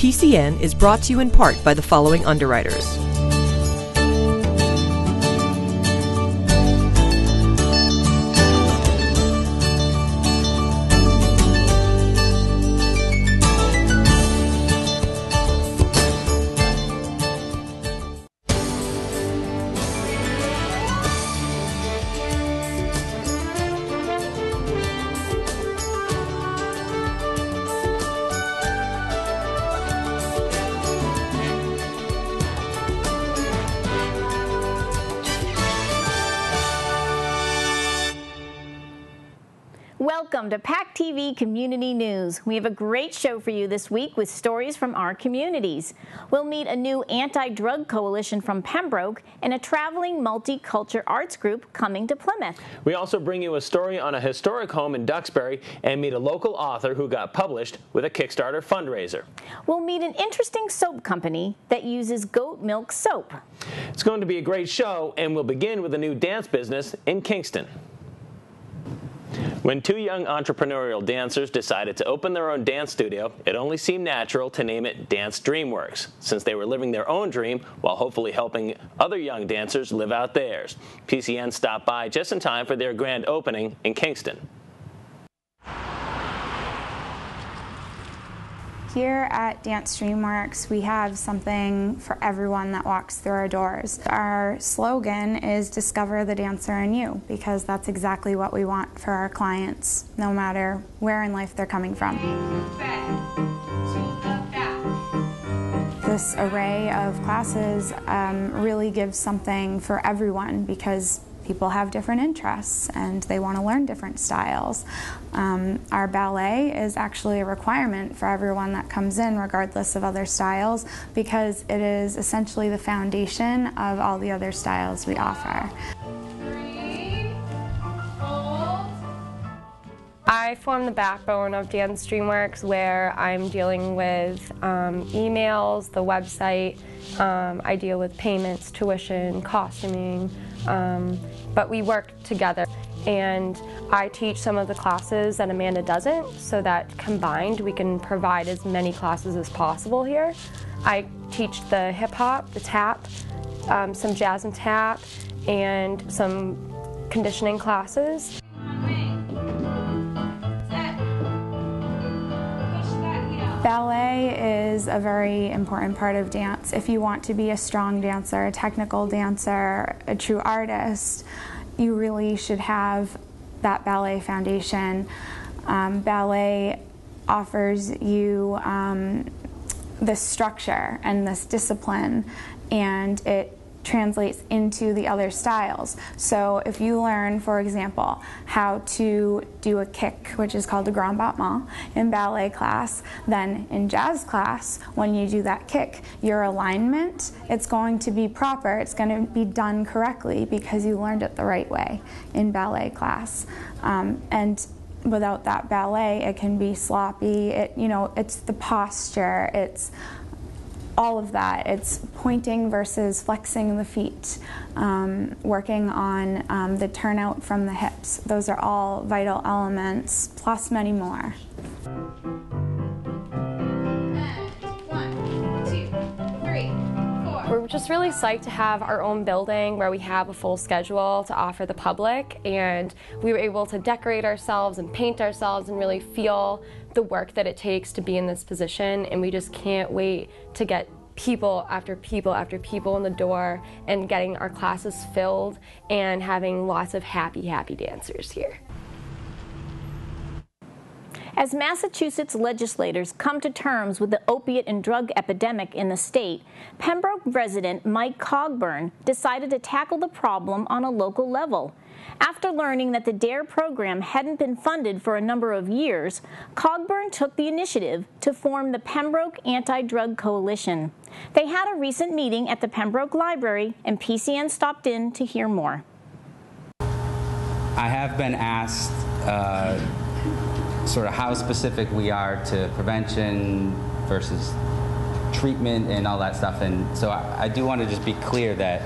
PCN is brought to you in part by the following underwriters. Welcome to PACTV Community News. We have a great show for you this week with stories from our communities. We'll meet a new anti-drug coalition from Pembroke and a traveling multicultural arts group coming to Plymouth. We also bring you a story on a historic home in Duxbury and meet a local author who got published with a Kickstarter fundraiser. We'll meet an interesting soap company that uses goat milk soap. It's going to be a great show, and we'll begin with a new dance business in Kingston. When two young entrepreneurial dancers decided to open their own dance studio, it only seemed natural to name it Dance DreamWorks, since they were living their own dream while hopefully helping other young dancers live out theirs. PCN stopped by just in time for their grand opening in Kingston. Here at Dance DreamWorks, we have something for everyone that walks through our doors. Our slogan is "Discover the Dancer in You," because that's exactly what we want for our clients, no matter where in life they're coming from. This array of classes really gives something for everyone, because people have different interests and they want to learn different styles. Our ballet is actually a requirement for everyone that comes in, regardless of other styles, because it is essentially the foundation of all the other styles we offer. I form the backbone of Dance DreamWorks, where I'm dealing with emails, the website, I deal with payments, tuition, costuming, but we work together. And I teach some of the classes that Amanda doesn't, so that combined we can provide as many classes as possible here. I teach the hip hop, the tap, some jazz and tap, and some conditioning classes. Ballet is a very important part of dance. If you want to be a strong dancer, a technical dancer, a true artist, you really should have that ballet foundation. Ballet offers you this structure and this discipline, and it translates into the other styles. So if you learn, for example, how to do a kick, which is called a grand battement, in ballet class, then in jazz class, when you do that kick, your alignment, it's going to be proper, it's going to be done correctly because you learned it the right way in ballet class. And without that ballet, it can be sloppy. It's the posture, it's all of that. It's pointing versus flexing the feet, working on the turnout from the hips. Those are all vital elements, plus many more. We're just really psyched to have our own building where we have a full schedule to offer the public, and we were able to decorate ourselves and paint ourselves and really feel the work that it takes to be in this position, and we just can't wait to get people after people after people in the door and getting our classes filled and having lots of happy dancers here. As Massachusetts legislators come to terms with the opiate and drug epidemic in the state, Pembroke resident Mike Cogburn decided to tackle the problem on a local level. After learning that the DARE program hadn't been funded for a number of years, Cogburn took the initiative to form the Pembroke Anti-Drug Coalition. They had a recent meeting at the Pembroke Library, and PCN stopped in to hear more. I have been asked sort of how specific we are to prevention versus treatment and all that stuff, and so I do want to just be clear that,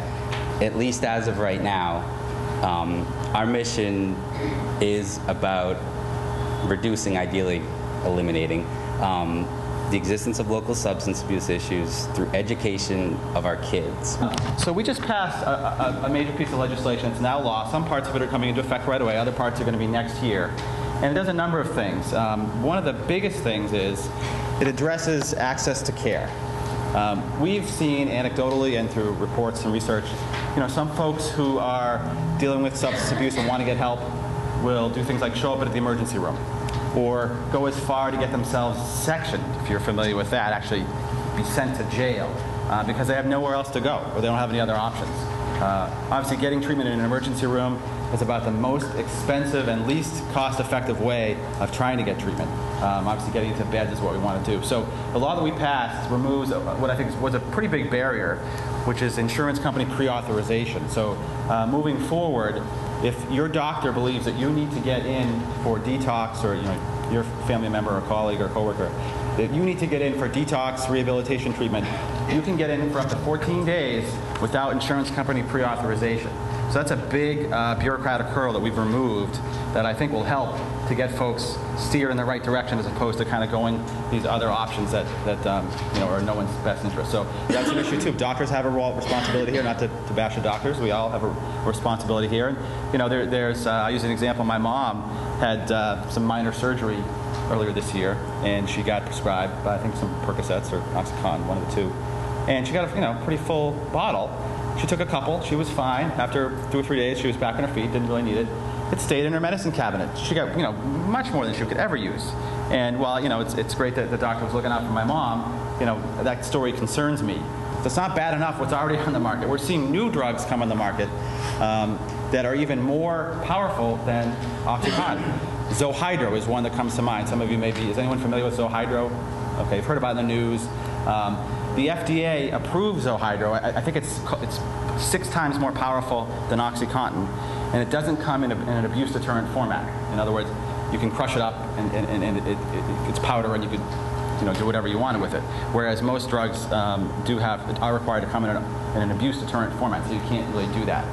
at least as of right now, our mission is about reducing, ideally eliminating, the existence of local substance abuse issues through education of our kids. So we just passed a major piece of legislation. It's now law. Some parts of it are coming into effect right away. Other parts are going to be next year. And it does a number of things. One of the biggest things is it addresses access to care. We've seen anecdotally and through reports and research, some folks who are dealing with substance abuse and want to get help will do things like show up at the emergency room or go as far to get themselves sectioned, if you're familiar with that, actually be sent to jail because they have nowhere else to go or they don't have any other options. Obviously, getting treatment in an emergency room is about the most expensive and least cost-effective way of trying to get treatment. Obviously, getting into beds is what we want to do. So the law that we passed removes what I think was a pretty big barrier, which is insurance company pre-authorization. So moving forward, if your doctor believes that you need to get in for detox, or your family member or colleague or coworker, that you need to get in for detox rehabilitation treatment, you can get in for up to 14 days without insurance company pre-authorization. So that's a big bureaucratic hurdle that we've removed that I think will help to get folks steer in the right direction as opposed to kind of going these other options that are in no one's best interest. So that's an issue too. Doctors have a responsibility here, not to bash the doctors. We all have a responsibility here. And, there's I use an example. My mom had some minor surgery earlier this year, and she got prescribed, I think, some Percocets or OxyContin, one of the two. And she got a pretty full bottle. She took a couple. She was fine. After 2 or 3 days, she was back on her feet. Didn't really need it. It stayed in her medicine cabinet. She got much more than she could ever use. And while it's great that the doctor was looking out for my mom, that story concerns me. It's not bad enough what's already on the market. We're seeing new drugs come on the market that are even more powerful than OxyContin. Zohydro is one that comes to mind. Some of you is anyone familiar with Zohydro? Okay, you've heard about it in the news. The FDA approved Zohydro. I think it's 6 times more powerful than OxyContin, and it doesn't come in an abuse deterrent format. In other words, you can crush it up and it's powder, and you could do whatever you wanted with it. Whereas most drugs are required to come in an abuse deterrent format, so you can't really do that.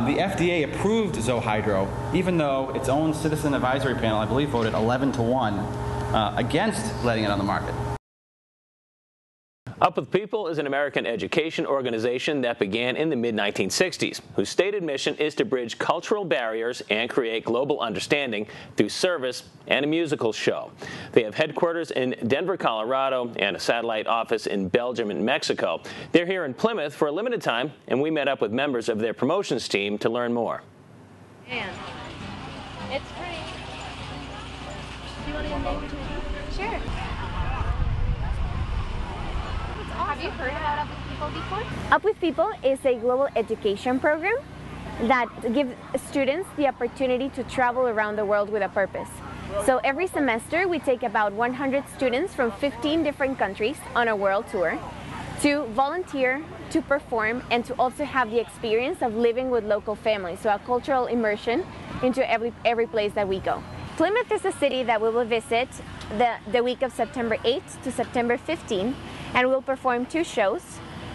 The FDA approved Zohydro, even though its own citizen advisory panel, I believe, voted 11-1 against letting it on the market. Up with People is an American education organization that began in the mid-1960s, whose stated mission is to bridge cultural barriers and create global understanding through service and a musical show. They have headquarters in Denver, Colorado, and a satellite office in Belgium and Mexico. They're here in Plymouth for a limited time, and we met up with members of their promotions team to learn more. And it's pretty. Do you want to go maybe? Sure. Have you heard about Up with People before? Up with People is a global education program that gives students the opportunity to travel around the world with a purpose. So every semester we take about 100 students from 15 different countries on a world tour to volunteer, to perform, and to also have the experience of living with local families, so a cultural immersion into every place that we go. Plymouth is a city that we will visit the week of September 8th to September 15th, and we'll perform 2 shows.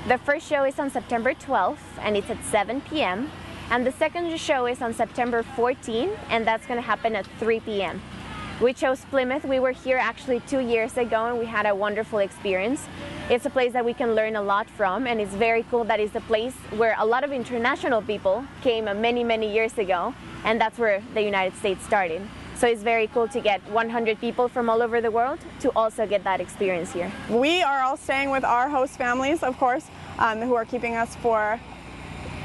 The first show is on September 12th, and it's at 7 p.m. And the second show is on September 14th, and that's going to happen at 3 p.m. We chose Plymouth. We were here actually 2 years ago, and we had a wonderful experience. It's a place that we can learn a lot from, and it's very cool that it's a place where a lot of international people came many, many years ago, and that's where the United States started. So it's very cool to get 100 people from all over the world to also get that experience here. We are all staying with our host families, of course, who are keeping us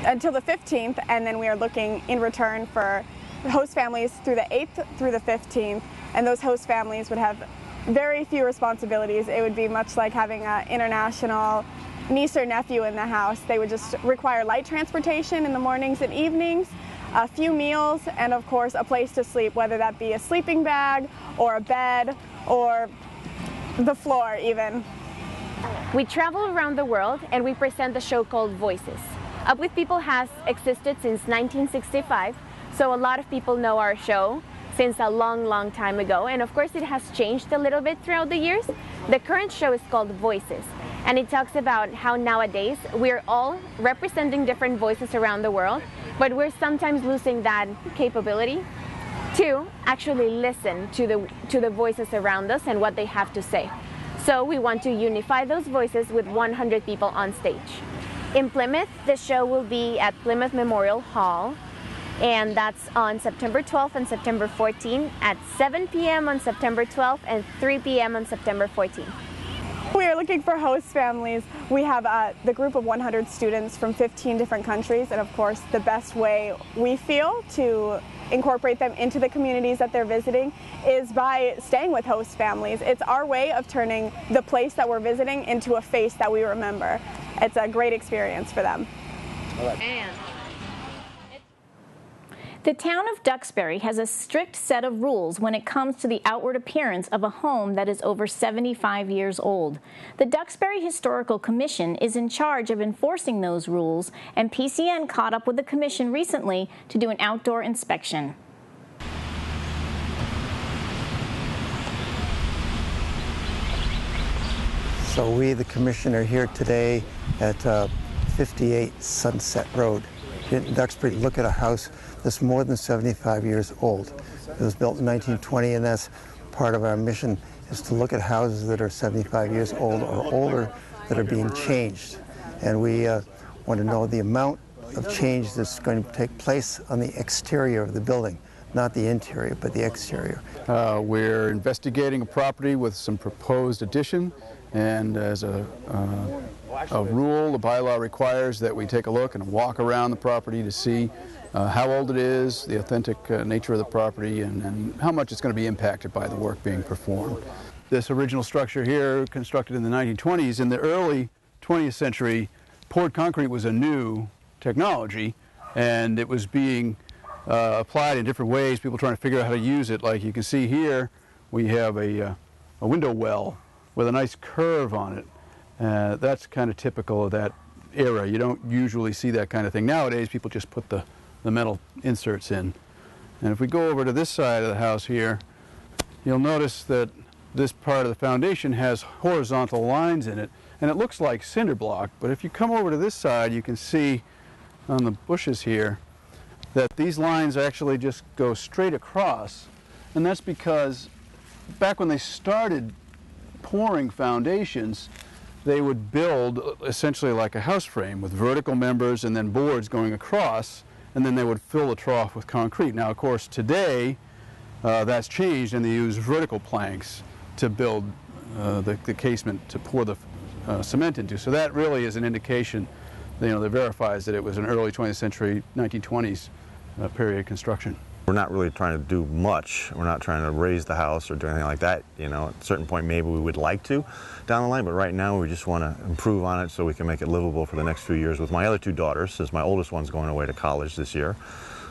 until the 15th, and then we are looking in return for host families through the 8th through the 15th, and those host families would have very few responsibilities. It would be much like having an international niece or nephew in the house. They would just require light transportation in the mornings and evenings, a few meals, and of course a place to sleep, whether that be a sleeping bag or a bed or the floor even. We travel around the world and we present a show called Voices. Up with People has existed since 1965, so a lot of people know our show since a long, long time ago, and of course it has changed a little bit throughout the years. The current show is called Voices, and it talks about how nowadays we're all representing different voices around the world, but we're sometimes losing that capability to actually listen to the voices around us and what they have to say. So we want to unify those voices with 100 people on stage. In Plymouth, the show will be at Plymouth Memorial Hall, and that's on September 12th and September 14th at 7 p.m. on September 12th and 3 p.m. on September 14th. We are looking for host families. We have the group of 100 students from 15 different countries, and of course the best way we feel to incorporate them into the communities that they're visiting is by staying with host families. It's our way of turning the place that we're visiting into a face that we remember. It's a great experience for them. The town of Duxbury has a strict set of rules when it comes to the outward appearance of a home that is over 75 years old. The Duxbury Historical Commission is in charge of enforcing those rules, and PCN caught up with the commission recently to do an outdoor inspection. So we, the commission, are here today at 58 Sunset Road in Duxbury to look at a house that's more than 75 years old. It was built in 1920, and that's part of our mission, is to look at houses that are 75 years old or older that are being changed. And we want to know the amount of change that's going to take place on the exterior of the building, not the interior, but the exterior. We're investigating a property with some proposed addition, and as a rule, the bylaw requires that we take a look and walk around the property to see how old it is, the authentic nature of the property, and how much it's going to be impacted by the work being performed. This original structure here, constructed in the 1920s, in the early 20th century, poured concrete was a new technology, and it was being applied in different ways, people trying to figure out how to use it. Like you can see here, we have a window well with a nice curve on it. That's kind of typical of that era. You don't usually see that kind of thing. Nowadays, people just put the metal inserts in. And if we go over to this side of the house here, you'll notice that this part of the foundation has horizontal lines in it, and it looks like cinder block, but if you come over to this side, you can see on the bushes here that these lines actually just go straight across, and that's because back when they started pouring foundations, they would build essentially like a house frame with vertical members and then boards going across, and then they would fill the trough with concrete. Now, of course, today that's changed, and they use vertical planks to build the casement to pour the cement into. So that really is an indication, that verifies that it was an early 20th century, 1920s period construction. We're not really trying to do much. We're not trying to raise the house or do anything like that. At a certain point maybe we would like to down the line, but right now we just want to improve on it so we can make it livable for the next few years with my other two daughters, since my oldest one's going away to college this year.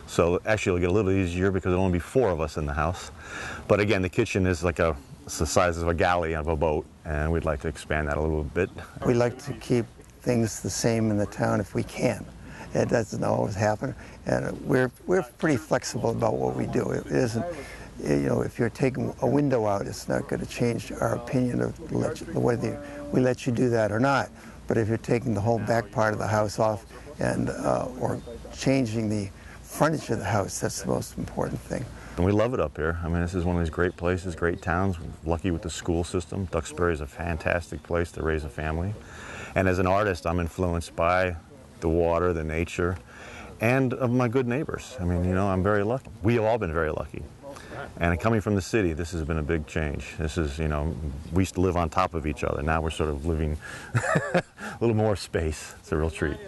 So actually it'll get a little easier because there'll only be 4 of us in the house. But again, the kitchen is like it's the size of a galley of a boat, and we'd like to expand that a little bit. We like to keep things the same in the town if we can. It doesn't always happen, and we're pretty flexible about what we do. It isn't, if you're taking a window out, it's not going to change our opinion of whether we let you do that or not. But if you're taking the whole back part of the house off and or changing the frontage of the house, that's the most important thing. And we love it up here. I mean, this is one of these great places, great towns. We're lucky with the school system. Duxbury is a fantastic place to raise a family. And as an artist, I'm influenced by the water, the nature, and of my good neighbors. I mean, I'm very lucky. We have all been very lucky. And coming from the city, this has been a big change. This is, we used to live on top of each other. Now we're sort of living a little more space. It's a real treat.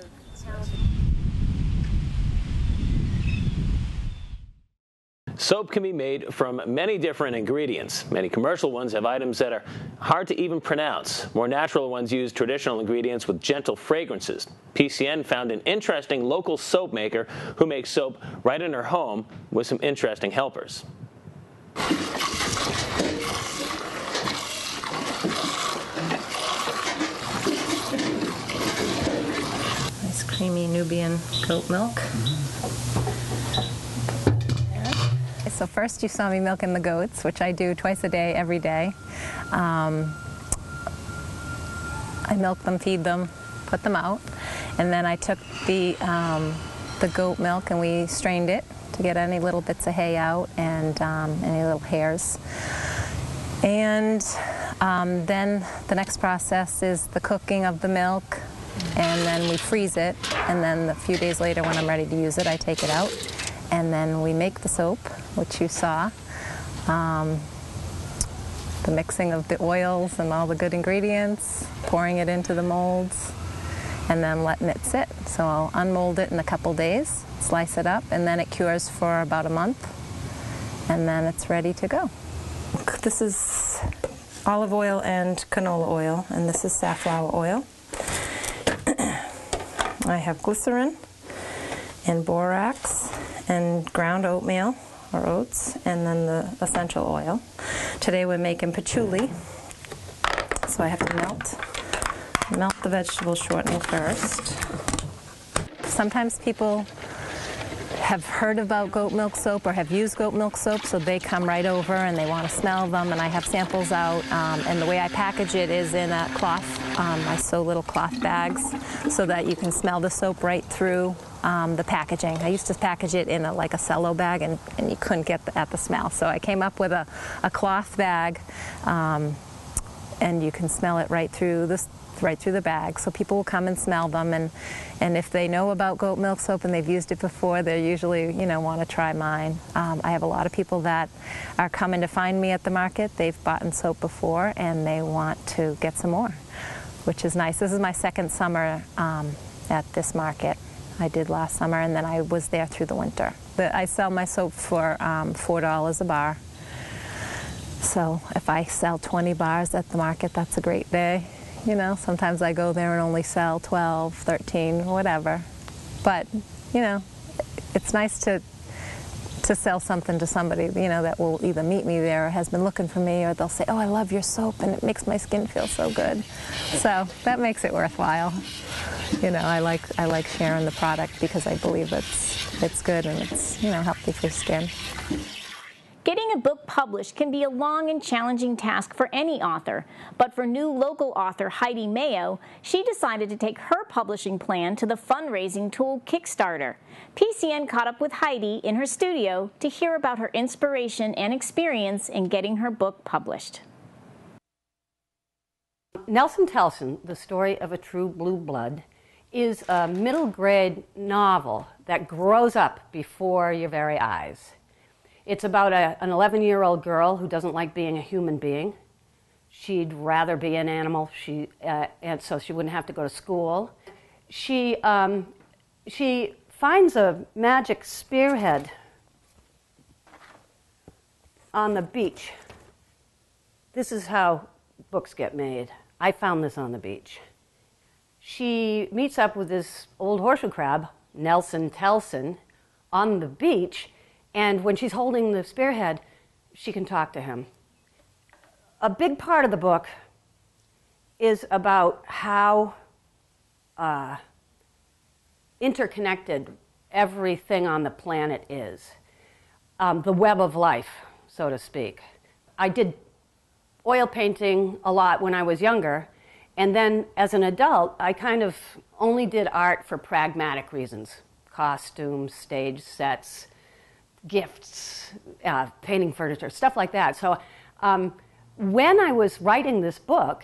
Soap can be made from many different ingredients. Many commercial ones have items that are hard to even pronounce. More natural ones use traditional ingredients with gentle fragrances. PCN found an interesting local soap maker who makes soap right in her home with some interesting helpers. Nice creamy Nubian goat milk. So first you saw me milking the goats, which I do twice a day, every day. I milk them, feed them, put them out, and then I took the goat milk and we strained it to get any little bits of hay out and any little hairs. And Then the next process is the cooking of the milk, and then we freeze it, and then a few days later when I'm ready to use it, I take it out, and then we make the soap, which you saw. The mixing of the oils and all the good ingredients, pouring it into the molds, and then letting it sit. So I'll unmold it in a couple days, slice it up, and then it cures for about a month, and then it's ready to go. This is olive oil and canola oil, and this is safflower oil. I have glycerin and borax and ground oatmeal or oats, and then the essential oil. Today we're making patchouli, so I have to melt the vegetable shortening first. Sometimes people have heard about goat milk soap or have used goat milk soap, so they come right over and they want to smell them, and I have samples out, and the way I package it is in a cloth. I sew little cloth bags so that you can smell the soap right through the packaging. I used to package it in like a cello bag, and you couldn't get at the smell, so I came up with a cloth bag, and you can smell it right through the bag, so people will come and smell them, and if they know about goat milk soap and they've used it before, they usually want to try mine. I have a lot of people that are coming to find me at the market. They've bought soap before and they want to get some more, which is nice. This is my second summer at this market. I did last summer, and then I was there through the winter. But I sell my soap for $4 a bar. So if I sell 20 bars at the market, that's a great day. Sometimes I go there and only sell 12, 13, whatever. But, it's nice to sell something to somebody, that will either meet me there or has been looking for me, or they'll say, oh, I love your soap and it makes my skin feel so good. So that makes it worthwhile. I like sharing the product because I believe it's good and it's, healthy for skin. Getting a book published can be a long and challenging task for any author, but for new local author Heidi Mayo, she decided to take her publishing plan to the fundraising tool Kickstarter. PCN caught up with Heidi in her studio to hear about her inspiration and experience in getting her book published. Nelson Telson, The Story of a True Blue Blood, is a middle grade novel that grows up before your very eyes. It's about an 11-year-old girl who doesn't like being a human being. She'd rather be an animal, and so she wouldn't have to go to school. She finds a magic spearhead on the beach. This is how books get made. I found this on the beach. She meets up with this old horseshoe crab, Nelson Telson, on the beach. And when she's holding the spearhead, she can talk to him. A big part of the book is about how interconnected everything on the planet is. The web of life, so to speak. I did oil painting a lot when I was younger, and then as an adult, I kind of only did art for pragmatic reasons. Costumes, stage sets, gifts, painting furniture, stuff like that. So when I was writing this book,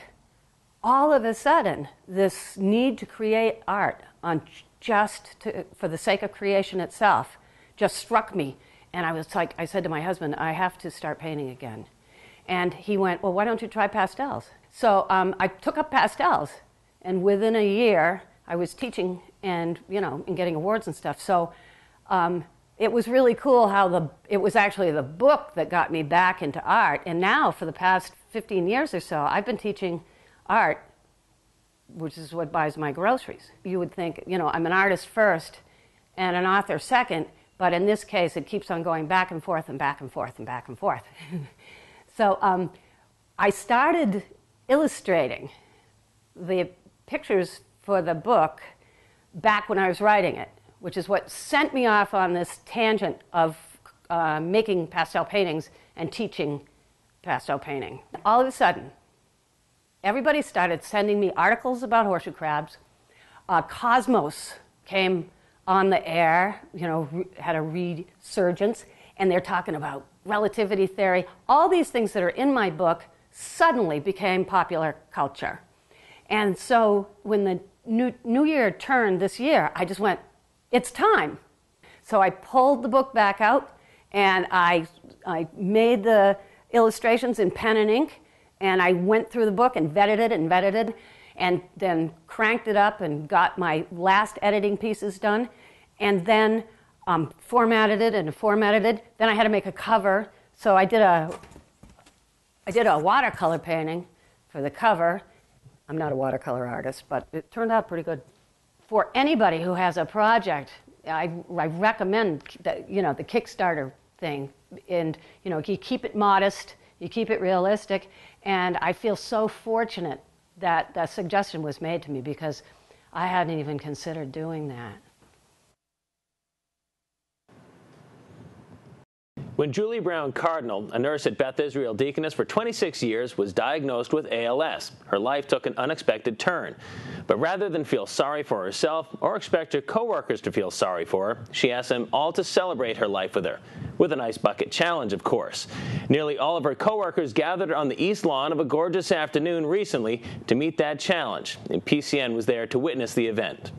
all of a sudden, this need to create art for the sake of creation itself just struck me. And I said to my husband, I have to start painting again. And he went, well, why don't you try pastels? So I took up pastels, and within a year, I was teaching and getting awards and stuff. So it was really cool how it was actually the book that got me back into art. And now, for the past 15 years or so, I've been teaching art, which is what buys my groceries. You would think, I'm an artist first and an author second, but in this case, it keeps on going back and forth and back and forth and back and forth. So I started illustrating the pictures for the book back when I was writing it, which is what sent me off on this tangent of making pastel paintings and teaching pastel painting. All of a sudden, everybody started sending me articles about horseshoe crabs. Cosmos came on the air, had a resurgence, and they're talking about relativity theory. All these things that are in my book suddenly became popular culture. And so when the new year turned this year, I just went, it's time. So I pulled the book back out, and I made the illustrations in pen and ink, and I went through the book and vetted it, and then cranked it up and got my last editing pieces done, and then formatted it. Then I had to make a cover, so I did a watercolor painting for the cover. I'm not a watercolor artist, but it turned out pretty good. For anybody who has a project, I recommend that, the Kickstarter thing, and you keep it modest, you keep it realistic, and I feel so fortunate that that suggestion was made to me, because I hadn't even considered doing that. When Julie Brown Cardinal, a nurse at Beth Israel Deaconess for 26 years, was diagnosed with ALS, her life took an unexpected turn. But rather than feel sorry for herself or expect her coworkers to feel sorry for her, she asked them all to celebrate her life with her, with an ice bucket challenge, of course. Nearly all of her coworkers gathered on the east lawn of a gorgeous afternoon recently to meet that challenge, and PCN was there to witness the event.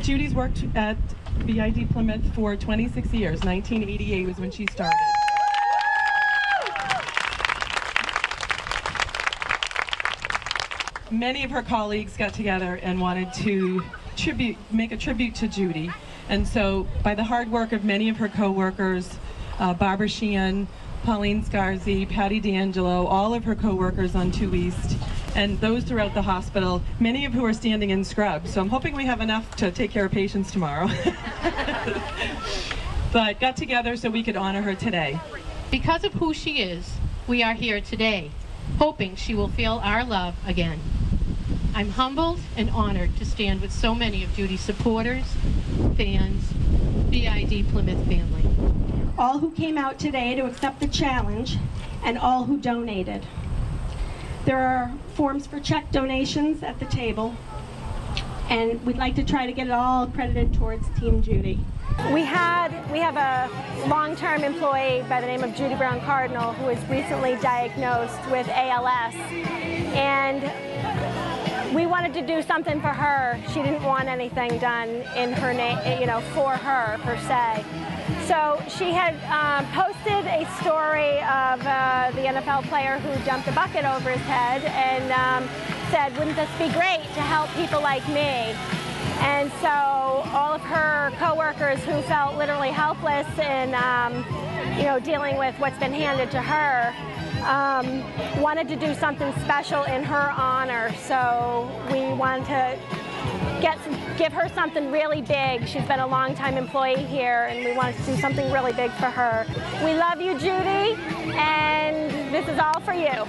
Judy's worked at BID Plymouth for 26 years. 1988 was when she started. Many of her colleagues got together and wanted to make a tribute to Judy. And so by the hard work of many of her co-workers, Barbara Sheehan, Pauline Scarzi, Patty D'Angelo, all of her co-workers on 2 East, and those throughout the hospital, many of who are standing in scrubs. So I'm hoping we have enough to take care of patients tomorrow. But got together so we could honor her today. Because of who she is, we are here today, hoping she will feel our love again. I'm humbled and honored to stand with so many of Judy's supporters, fans, BID Plymouth family. All who came out today to accept the challenge, and all who donated. There are forms for check donations at the table, and we'd like to try to get it all credited towards Team Judy. We have a long-term employee by the name of Judy Brown Cardinal who was recently diagnosed with ALS, and we wanted to do something for her. She didn't want anything done in her name, for her per se. So she had posted a story of the NFL player who dumped a bucket over his head and said, "Wouldn't this be great to help people like me?" And so all of her coworkers who felt literally helpless in dealing with what's been handed to her wanted to do something special in her honor. So we wanted to give her something really big. She's been a long-time employee here, and we wanted to do something really big for her. We love you, Judy, and this is all for you.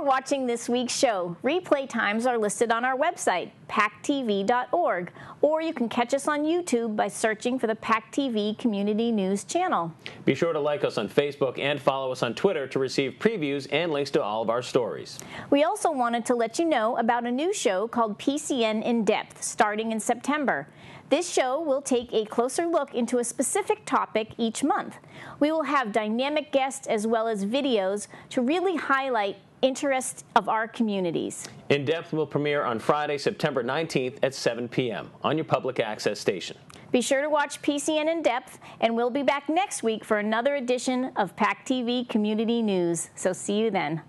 Watching this week's show. Replay times are listed on our website, PACTV.org, or you can catch us on YouTube by searching for the PACTV Community News channel. Be sure to like us on Facebook and follow us on Twitter to receive previews and links to all of our stories. We also wanted to let you know about a new show called PCN In Depth, starting in September. This show will take a closer look into a specific topic each month. We will have dynamic guests as well as videos to really highlight interests of our communities. In Depth will premiere on Friday, September 19th at 7 p.m. on your public access station. Be sure to watch PCN In Depth, and we'll be back next week for another edition of PACTV Community News. So see you then.